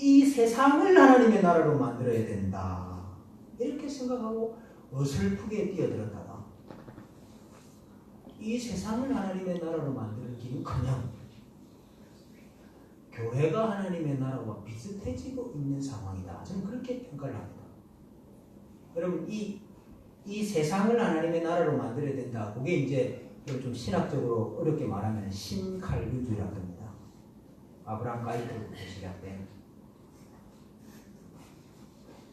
이 세상을 하나님의 나라로 만들어야 된다. 이렇게 생각하고 어설프게 뛰어들었다가 이 세상을 하나님의 나라로 만들기는커녕 교회가 하나님의 나라와 비슷해지고 있는 상황이다. 저는 그렇게 평가를 합니다. 여러분 이 세상을 하나님의 나라로 만들어야 된다. 그게 이제 좀 신학적으로 어렵게 말하면 신칼빈주의라고 합니다. 아브라함 가이트로부터 시작된.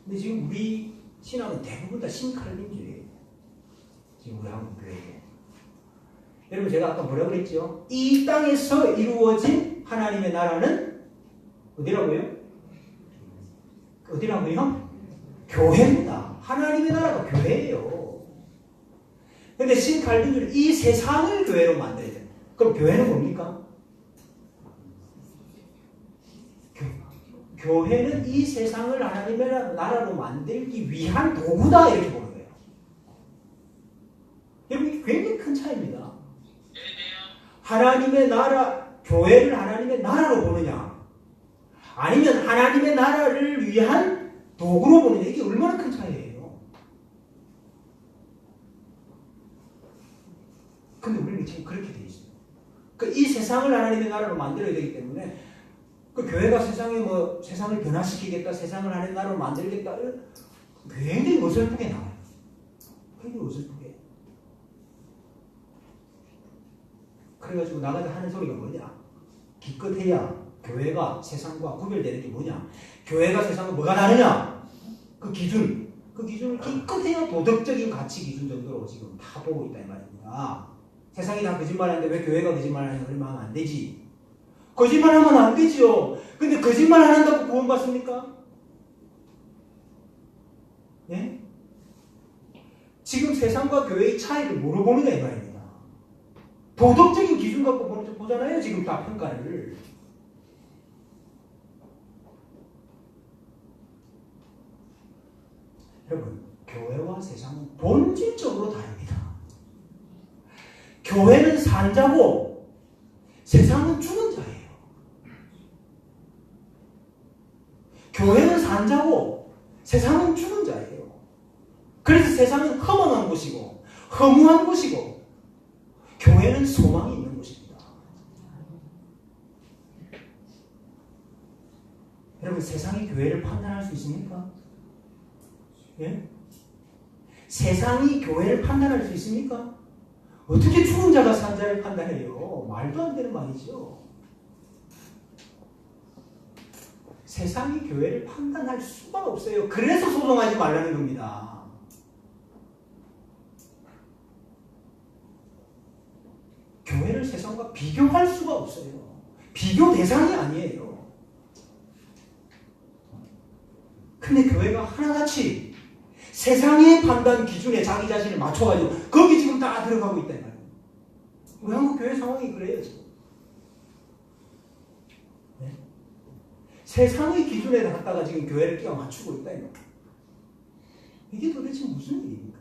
근데 지금 우리 신학은 대부분 다 신칼빈주의예요. 지금 우리 한국 교회에. 여러분 제가 아까 뭐라고 그랬죠? 이 땅에서 이루어진 하나님의 나라는 어디라고요? 어디라고요? 교회입니다. 하나님의 나라가 교회예요. 근데 신칼빈주의는 이 세상을 교회로 만들어야 돼요. 그럼 교회는 뭡니까? 교회는 이 세상을 하나님의 나라로 만들기 위한 도구다 이렇게 보는 거예요. 여러분 이게 굉장히 큰 차이입니다. 하나님의 나라, 교회를 하나님의 나라로 보느냐 아니면 하나님의 나라를 위한 도구로 보느냐 이게 얼마나 큰 차이예요. 근데 우리는 지금 그렇게 돼 있어요. 이 세상을 하나님의 나라로 만들어야 되기 때문에 교회가 세상을 변화시키겠다, 세상을 하나님의 나라로 만들겠다, 굉장히 어설프게 나와요. 굉장히 어설프게. 그래가지고 나가서 하는 소리가 뭐냐? 기껏해야 교회가 세상과 구별되는 게 뭐냐? 교회가 세상과 뭐가 다르냐? 그 기준을 기껏해야 도덕적인 가치 기준 정도로 지금 다 보고 있다 이 말입니다. 세상이 다 거짓말하는데 왜 교회가 거짓말하냐? 그러면 안 되지. 거짓말하면 안 되지요. 근데 거짓말 안 한다고 구원받습니까? 예? 지금 세상과 교회의 차이를 뭐로 보느냐 이 말입니다. 도덕적인 기준 갖고 보잖아요. 지금 다 평가를. 여러분, 교회와 세상은 본질적으로 다릅니다. 교회는 산 자고 세상은 죽은 자예요. 교회는 산 자고 세상은 죽은 자예요. 그래서 세상은 허망한 곳이고 허무한 곳이고 교회는 소망이 있는 곳입니다. 여러분 세상이 교회를 판단할 수 있습니까? 예? 세상이 교회를 판단할 수 있습니까? 어떻게 죽은 자가 산 자를 판단해요? 말도 안 되는 말이죠. 세상이 교회를 판단할 수가 없어요. 그래서 소송하지 말라는 겁니다. 교회를 세상과 비교할 수가 없어요. 비교 대상이 아니에요. 근데 교회가 하나같이 세상의 판단 기준에 자기 자신을 맞춰가지고 거기 지금 다 들어가고 있단 말이에요. 우리 한국 교회 상황이 그래요 지금. 네? 세상의 기준에 갖다가 지금 교회를 끼워 맞추고 있다 이거. 이게 도대체 무슨 일입니까?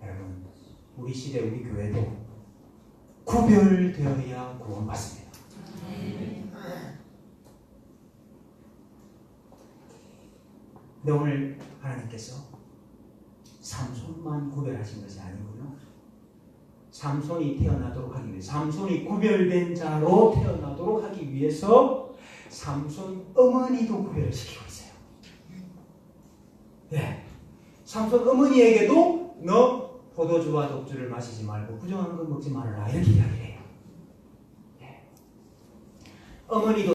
여러분, 우리 시대 우리 교회도 구별되어야 구원받습니다. 근데 오늘 하나님께서 삼손만 구별하신 것이 아니고요. 삼손이 태어나도록 하기 위해서, 삼손이 구별된 자로 태어나도록 하기 위해서 삼손 어머니도 구별을 시키고 있어요. 네. 삼손 어머니에게도 너 포도주와 독주를 마시지 말고 부정한 것 먹지 말아라 이렇게 이야기를 해요. 네. 어머니도